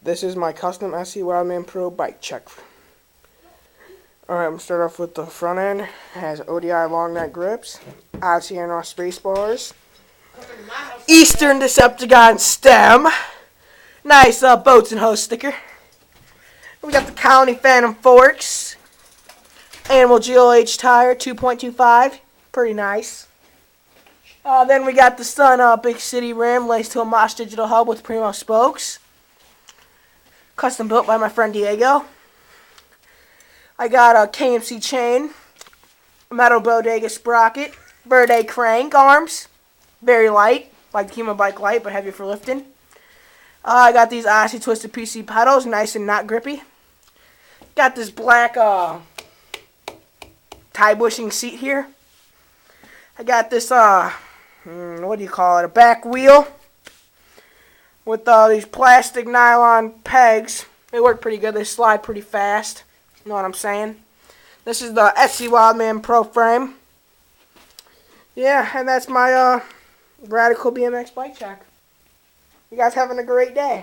This is my custom SC Wildman Pro bike check. Alright, I'm going to start off with the front end. It has ODI long neck grips, Oxygen space bars, Eastern Decepticon stem, nice boats and hose sticker. We got the County Phantom forks, Animal GLH tire 2.25, pretty nice. Then we got the Sun Big City rim laced to a Mosh Digital hub with Primo spokes. Custom built by my friend Diego. I got a KMC chain, metal bodega sprocket, Verde crank arms, very light, like the Kima Bike Light, but heavy for lifting. I got these Oxy Twisted PC pedals, nice and not grippy. Got this black tie bushing seat here. I got this, what do you call it, a back wheel with these plastic nylon pegs. They work pretty good. They slide pretty fast. You know what I'm saying? This is the SC Wildman Pro frame. Yeah, and that's my Radical BMX bike check. You guys having a great day.